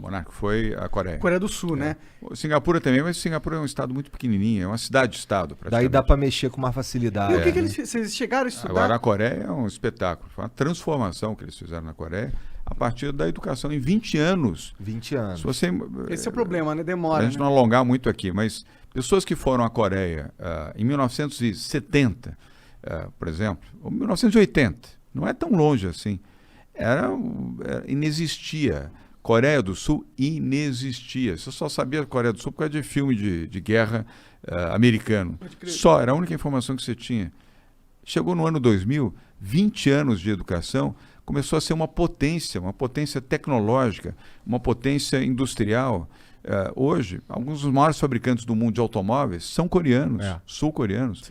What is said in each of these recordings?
Monarca, foi a Coreia. Coreia do Sul, né? Singapura também, mas Singapura é um estado muito pequenininho, é uma cidade-estado. Daí dá para mexer com mais facilidade. E o que vocês chegaram a estudar? Agora a Coreia é um espetáculo, foi uma transformação que eles fizeram na Coreia a partir da educação em 20 anos. 20 anos. Se você, Esse é o problema, né? Demora. A gente não alongar muito aqui, mas pessoas que foram à Coreia em 1970, por exemplo, ou 1980, não é tão longe assim, inexistia. Coreia do Sul inexistia. Você só sabia Coreia do Sul por causa de filme de guerra americano. Só, era a única informação que você tinha. Chegou no ano 2000, 20 anos de educação, começou a ser uma potência tecnológica, uma potência industrial. Hoje, alguns dos maiores fabricantes do mundo de automóveis são coreanos, sul-coreanos.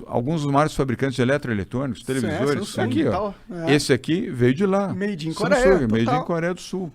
Alguns dos maiores fabricantes de eletroeletrônicos, televisores. Aqui, ó. Esse aqui veio de lá. Made in Coreia. Made in Coreia do Sul.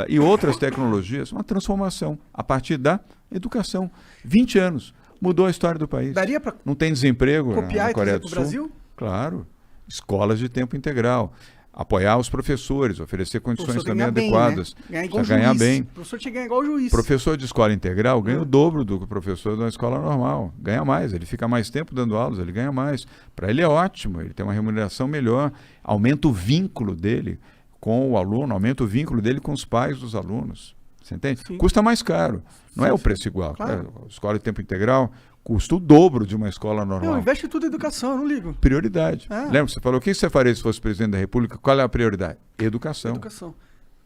E outras tecnologias, uma transformação a partir da educação. 20 anos, mudou a história do país. Daria para não tem desemprego copiar na Coreia do do Sul? Brasil? Claro. Escolas de tempo integral. Apoiar os professores, oferecer condições também adequadas. Né? Ganhar bem. O professor tinha que ganhar igual o juiz. Professor de escola integral ganha o dobro do que o professor de uma escola normal. Ganha mais, ele fica mais tempo dando aulas, ele ganha mais. Para ele é ótimo, ele tem uma remuneração melhor, aumenta o vínculo dele com o aluno, aumenta o vínculo dele com os pais dos alunos. Você entende? Sim. Custa mais caro, não é o preço igual. Claro. Escola de tempo integral custa o dobro de uma escola normal. Não, investe tudo em educação, eu não ligo. Prioridade. Lembra que você falou, o que você faria se fosse presidente da República? Qual é a prioridade? Educação.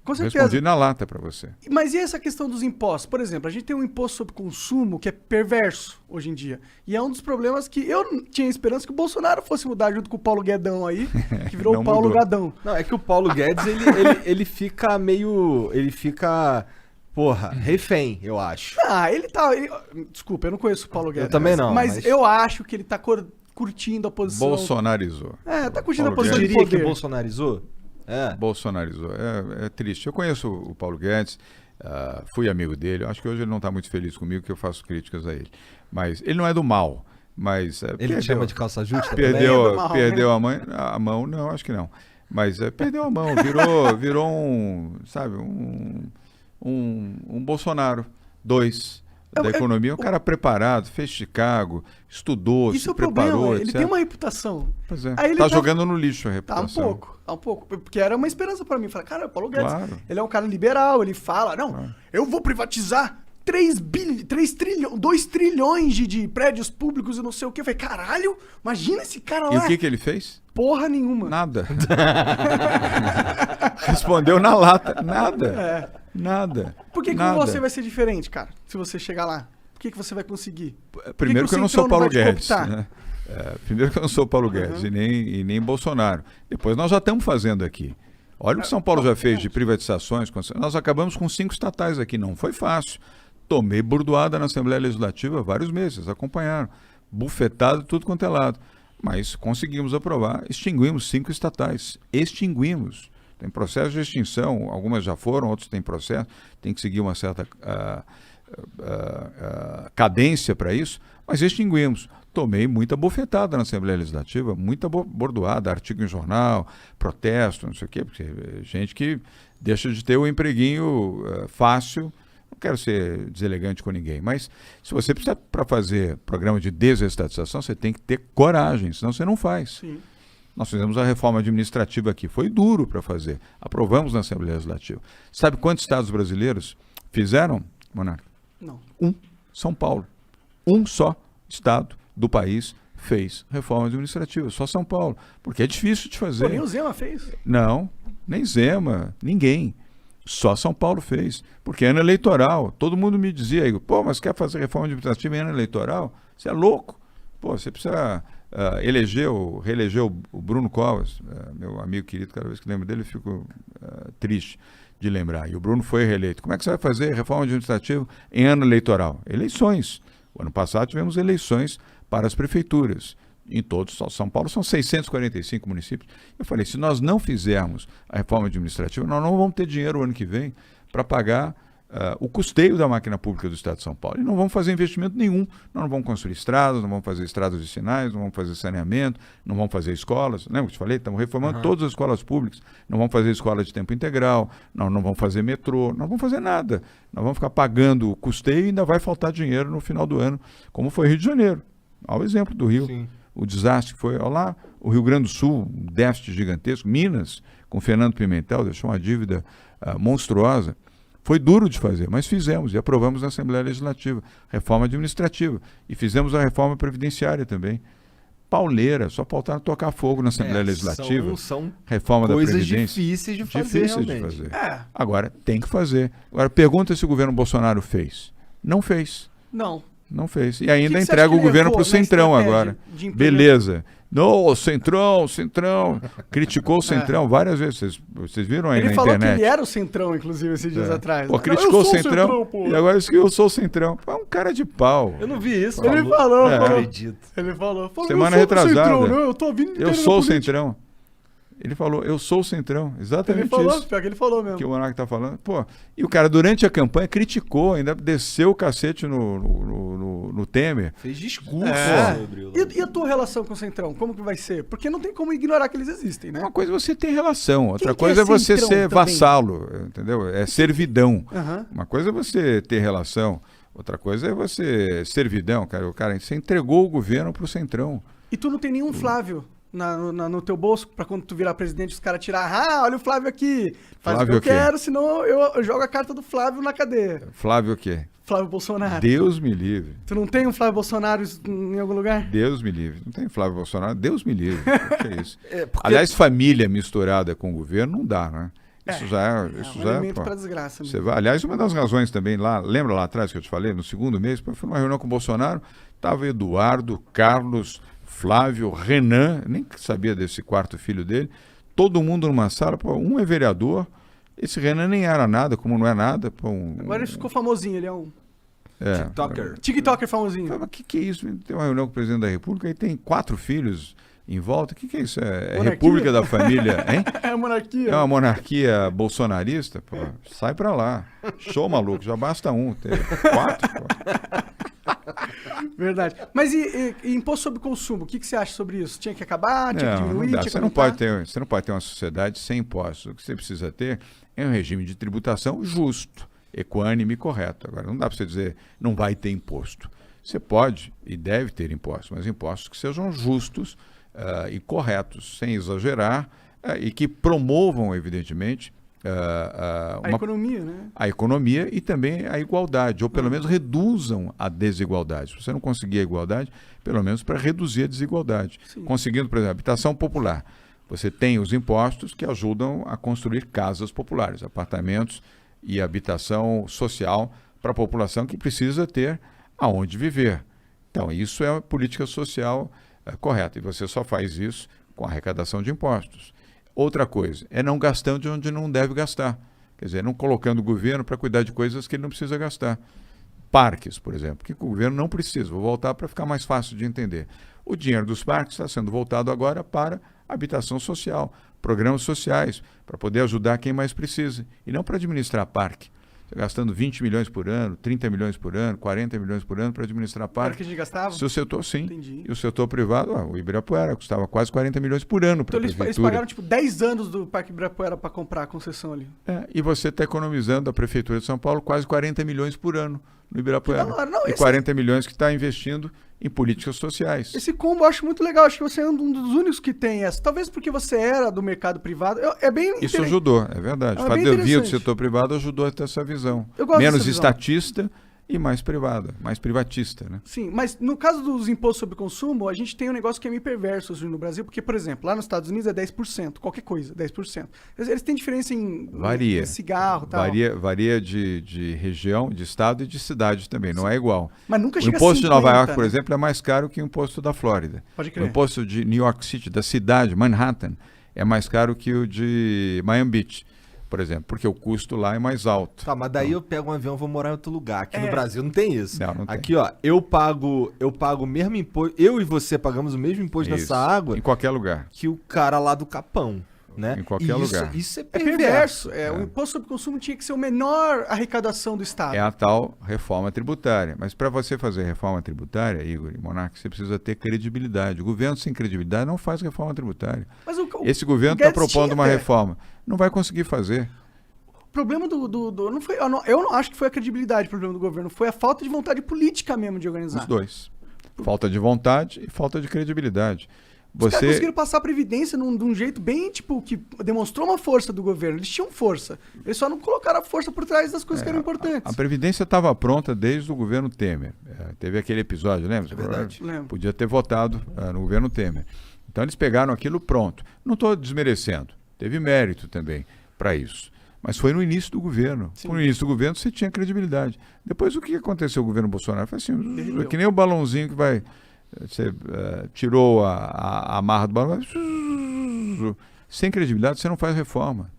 Com certeza. Respondi na lata para você. Mas e essa questão dos impostos? Por exemplo, a gente tem um imposto sobre consumo que é perverso hoje em dia. E é um dos problemas que eu tinha esperança que o Bolsonaro fosse mudar junto com o Paulo Guedão aí, que virou o Paulo Gadão. Não, é que o Paulo Guedes, ele fica meio... Ele fica... Porra, refém, eu acho. Ele desculpa, eu não conheço o Paulo Guedes. Eu também não. Mas eu acho que ele tá curtindo a posição... Bolsonarizou. Tá curtindo Paulo a posição Guedes. de poder. Diria que bolsonarizou? Bolsonarizou. É triste. Eu conheço o Paulo Guedes, fui amigo dele. Acho que hoje ele não está muito feliz comigo, que eu faço críticas a ele. Mas ele não é do mal. Mas, ele te chama de calça justa? Perdeu a mão, não, acho que não. Mas perdeu a mão, virou um Bolsonaro 2 da economia, um cara preparado, fez Chicago, estudou, isso se preparou, etc. Ele tem uma reputação. Pois é. Aí ele tá jogando no lixo a reputação. Tá um pouco. Porque era uma esperança pra mim. Falar, cara, o Paulo Guedes, ele é um cara liberal, ele fala, eu vou privatizar 2 trilhões de prédios públicos e não sei o quê. Eu falei, caralho, imagina esse cara lá. E o que ele fez? Porra nenhuma. Nada. Respondeu na lata. Nada. Por que com você vai ser diferente, cara? Se você chegar lá. Por que você vai conseguir? Primeiro que eu não sou Paulo Guedes. Né? Primeiro que eu não sou Paulo Guedes e nem Bolsonaro. Depois nós já estamos fazendo aqui. Olha o que São Paulo já fez de privatizações. Nós acabamos com 5 estatais aqui. Não foi fácil. Tomei burdoada na Assembleia Legislativa vários meses. Acompanharam. Bufetado, tudo quanto é lado. Mas conseguimos aprovar. Extinguimos 5 estatais. Extinguimos. Tem processo de extinção. Algumas já foram, outros têm processo. Tem que seguir uma certa cadência para isso. Mas extinguimos. Tomei muita bufetada na Assembleia Legislativa, muita bordoada, artigo em jornal, protesto, não sei o quê, porque gente que deixa de ter o empreguinho fácil. Não quero ser deselegante com ninguém, mas se você precisa, para fazer programa de desestatização, você tem que ter coragem, senão você não faz. Sim. Nós fizemos a reforma administrativa aqui, foi duro para fazer, aprovamos na Assembleia Legislativa. Sabe quantos estados brasileiros fizeram, Monarca? Não. São Paulo. Um só estado do país fez reforma administrativa, só São Paulo, porque é difícil de fazer. Nem o Zema fez. Não, nem Zema, ninguém. Só São Paulo fez, porque é ano eleitoral. Todo mundo me dizia, mas quer fazer reforma administrativa em ano eleitoral? Você é louco. Você precisa reeleger o Bruno Covas, meu amigo querido, cada vez que lembro dele eu fico triste de lembrar. E o Bruno foi reeleito. Como é que você vai fazer reforma administrativa em ano eleitoral? Eleições. O ano passado tivemos eleições para as prefeituras. Em todos, São Paulo são 645 municípios. Eu falei, se nós não fizermos a reforma administrativa, nós não vamos ter dinheiro o ano que vem para pagar o custeio da máquina pública do Estado de São Paulo. E não vamos fazer investimento nenhum. Nós não vamos construir estradas, não vamos fazer estradas vicinais, não vamos fazer saneamento, não vamos fazer escolas. Lembra que eu te falei? Estamos reformando todas as escolas públicas. Não vamos fazer escola de tempo integral, não vamos fazer metrô, não vamos fazer nada. Nós vamos ficar pagando o custeio e ainda vai faltar dinheiro no final do ano, como foi Rio de Janeiro. Olha o exemplo do Rio. Sim. O desastre que foi, olha lá, o Rio Grande do Sul, um déficit gigantesco. Minas, com Fernando Pimentel, deixou uma dívida monstruosa. Foi duro de fazer, mas fizemos e aprovamos na Assembleia Legislativa, reforma administrativa. E fizemos a reforma previdenciária também. Pauleira, só faltaram tocar fogo na Assembleia Legislativa. São reforma da coisas Previdência. difíceis de fazer, Difíceis de realmente. fazer. Agora, tem que fazer. Agora, pergunta se o governo Bolsonaro fez. Não fez. Não fez. E ainda que entrega o governo para o Centrão agora. Beleza. Não, Centrão. Criticou o Centrão várias vezes. Vocês viram aí na internet? Ele falou que ele era o Centrão, inclusive, esses dias atrás. Pô, criticou o Centrão e agora disse que eu sou o Centrão. É um cara de pau. Eu não vi isso. Ele falou. Não acredito. Ele falou. Semana retrasada. Centrão, não, eu tô vindo eu sou o Centrão. Ele falou, eu sou o Centrão. Exatamente ele falou, isso. Pior que ele falou mesmo. Que o Monarca tá falando. Pô, e o cara, durante a campanha, criticou, ainda desceu o cacete no Temer. Fez discurso sobre o... E a tua relação com o Centrão? Como que vai ser? Porque não tem como ignorar que eles existem, né? Uma coisa é você ter relação, outra Quem coisa é você Centrão ser também? vassalo, entendeu? É servidão. Aham. Uma coisa é você ter relação, outra coisa é você servidão, cara. O cara, você entregou o governo pro Centrão. E tu não tem nenhum Flávio no teu bolso pra quando tu virar presidente os caras tirar, olha o Flávio aqui. Faz Flávio o que eu o quê? quero, senão eu jogo a carta do Flávio na cadeia. Flávio o quê? Flávio Bolsonaro. Deus me livre. Tu não tem um Flávio Bolsonaro em algum lugar? Deus me livre. Não tem Flávio Bolsonaro? Deus me livre. O que é isso? porque- Aliás, família misturada com o governo não dá, né? Isso já É um é. elemento Pô, pra desgraça. você vai, aliás, uma das razões também lá, lembra lá atrás que eu te falei, no segundo mês, eu fui numa reunião com o Bolsonaro, estava Eduardo, Carlos, Flávio, Renan, nem sabia desse quarto filho dele, todo mundo numa sala, pô, um é vereador, esse Renan nem era nada, como não é nada. Pô, Agora ele ficou famosinho, ele é um TikToker. TikToker famosinho. Mas o que é isso? Tem uma reunião com o presidente da República e tem 4 filhos em volta. O que é isso? É Monarquia? República da Família, hein? É a monarquia. É uma monarquia bolsonarista? Pô, sai pra lá. Show, maluco. Já basta um. Ter 4, pô. Verdade. Mas e imposto sobre consumo? O que você acha sobre isso? Tinha que acabar? Tinha que diminuir? Não dá. Tinha que Você não aumentar? pode ter uma sociedade sem impostos. O que você precisa ter é um regime de tributação justo, equânime e correto. Agora, não dá para você dizer não vai ter imposto. Você pode e deve ter impostos, mas impostos que sejam justos e corretos, sem exagerar, e que promovam, evidentemente, A economia, né? a economia e também a igualdade, ou pelo menos reduzam a desigualdade. Se você não conseguir a igualdade, pelo menos para reduzir a desigualdade. Sim. Conseguindo, por exemplo, habitação popular. Você tem os impostos que ajudam a construir casas populares, apartamentos e habitação social para a população que precisa ter aonde viver. Então, isso é uma política social correta. E você só faz isso com arrecadação de impostos. Outra coisa é não gastando de onde não deve gastar. Quer dizer, não colocando o governo para cuidar de coisas que ele não precisa gastar. Parques, por exemplo, que o governo não precisa. Vou voltar para ficar mais fácil de entender. O dinheiro dos parques está sendo voltado agora para habitação social, programas sociais, para poder ajudar quem mais precisa, e não para administrar parque. Você gastando 20 milhões por ano, 30 milhões por ano, 40 milhões por ano para administrar Era parque. que a gente gastava? Se o setor, sim. Entendi. E o setor privado, o Ibirapuera, custava quase 40 milhões por ano para Então a eles prefeitura. pagaram tipo 10 anos do Parque Ibirapuera para comprar a concessão ali. E você está economizando a Prefeitura de São Paulo quase 40 milhões por ano no Ibirapuera. Que da hora. Não, e esse- 40 milhões que está investindo em políticas sociais. Esse combo eu acho muito legal. Acho que você é um dos únicos que tem essa. Talvez porque você era do mercado privado. É bem Isso interessante. ajudou, é verdade. É O fato bem de eu vir do interessante. setor privado ajudou a ter essa visão. Eu gosto Menos dessa visão. estatista e mais privada, mais privatista, né? Sim, mas no caso dos impostos sobre consumo, a gente tem um negócio que é meio perverso hoje no Brasil, porque, por exemplo, lá nos Estados Unidos é 10%, qualquer coisa, 10%. Eles têm diferença em Varia. em cigarro e tal. Varia de região, de estado e de cidade também, não é igual. Mas nunca O chega imposto a 50, de Nova York, por né? exemplo, é mais caro que o imposto da Flórida. Pode O crer. imposto de New York City, da cidade, Manhattan, é mais caro que o de Miami Beach, por exemplo, porque o custo lá é mais alto. Tá, mas daí eu pego um avião e vou morar em outro lugar. Aqui no É. Brasil não tem isso. Não tem. Aqui, ó, eu pago o mesmo imposto. Eu e você pagamos o mesmo imposto Isso. nessa água Em qualquer lugar. que o cara lá do Capão. né? Em qualquer lugar. Isso é É perverso. O imposto sobre consumo tinha que ser a menor arrecadação do Estado. É a tal reforma tributária. Mas para você fazer reforma tributária, Igor e Monark, você precisa ter credibilidade. O governo sem credibilidade não faz reforma tributária. Mas Esse governo está propondo uma reforma. Não vai conseguir fazer. O problema não foi, eu não acho que foi a credibilidade o problema do governo, foi a falta de vontade política mesmo de organizar. Os dois. Falta de vontade e falta de credibilidade. Os caras conseguiram passar a Previdência de um jeito bem, tipo, que demonstrou uma força do governo. Eles tinham força. Eles só não colocaram a força por trás das coisas que eram importantes. A Previdência estava pronta desde o governo Temer. Teve aquele episódio, lembra? É verdade. Lembro. Podia ter votado no governo Temer. Então eles pegaram aquilo pronto. Não estou desmerecendo. Teve mérito também para isso. Mas foi no início do governo. Sim. No início do governo você tinha credibilidade. Depois o que aconteceu com o governo Bolsonaro? Foi assim, Derreteu. que nem o balãozinho que vai... Você tirou a amarra do balão. Sem credibilidade você não faz reforma.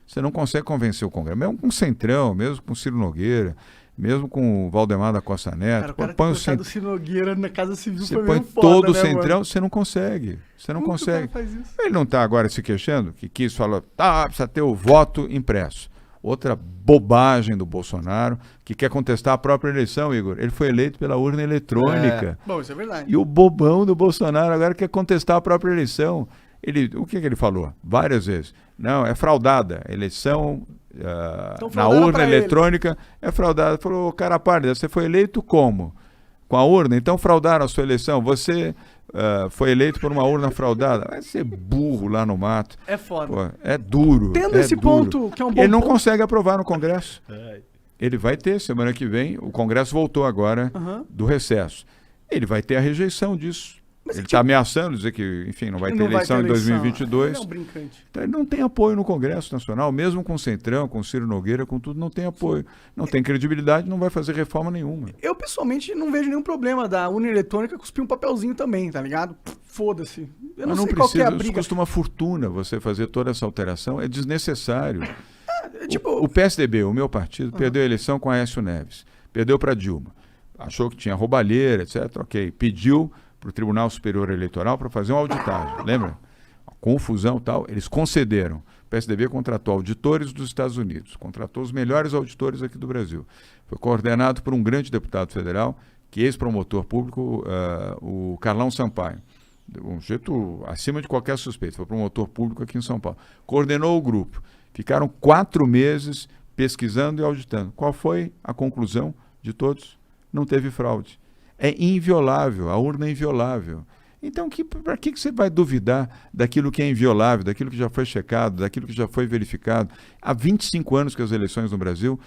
Você não consegue convencer o Congresso. Mesmo com o Centrão, mesmo com o Ciro Nogueira, mesmo com o Valdemar da Costa Neto. Cara, põe o do Ciro Nogueira na Casa Civil você foi põe meio foda, todo o né, Centrão, mano? você não consegue. Você não Como que o consegue. cara faz isso? Ele não está agora se queixando, que falou, precisa ter o voto impresso. Outra bobagem do Bolsonaro, que quer contestar a própria eleição, Igor. Ele foi eleito pela urna eletrônica. Bom, isso é verdade. E o bobão do Bolsonaro agora quer contestar a própria eleição. O que ele falou? Várias vezes. Não, é fraudada. A eleição na urna eletrônica é fraudada. Falou, cara pálida, você foi eleito como? Com a urna? Então fraudaram a sua eleição. Você foi eleito por uma urna fraudada. Vai ser burro lá no mato. É foda. Pô, é duro. Tendo esse ponto, que é um bom Ele não ponto. consegue aprovar no Congresso. Ele vai ter, semana que vem, o Congresso voltou agora do recesso. Ele vai ter a rejeição disso. Ele está ameaçando dizer que, enfim, não vai ter eleição em 2022. Ele é um brincante. Então ele não tem apoio no Congresso Nacional, mesmo com o Centrão, com o Ciro Nogueira, com tudo, não tem apoio. Não tem credibilidade, não vai fazer reforma nenhuma. Eu, pessoalmente, não vejo nenhum problema da urna eletrônica cuspir um papelzinho também, tá ligado? Foda-se. Eu não sei qual que é a briga. Isso custa uma fortuna você fazer toda essa alteração, é desnecessário. Tipo, O PSDB, o meu partido, perdeu a eleição com Aécio Neves. Perdeu para Dilma. Achou que tinha roubalheira, etc. Ok. Pediu para o Tribunal Superior Eleitoral para fazer uma auditagem. Lembra? Confusão e tal. Eles concederam. O PSDB contratou auditores dos Estados Unidos. Contratou os melhores auditores aqui do Brasil. Foi coordenado por um grande deputado federal, que é ex-promotor público, o Carlão Sampaio. Um jeito acima de qualquer suspeito. Foi promotor público aqui em São Paulo. Coordenou o grupo. Ficaram 4 meses pesquisando e auditando. Qual foi a conclusão de todos? Não teve fraude. É inviolável, a urna é inviolável. Então, para que você vai duvidar daquilo que é inviolável, daquilo que já foi checado, daquilo que já foi verificado? Há 25 anos que as eleições no Brasil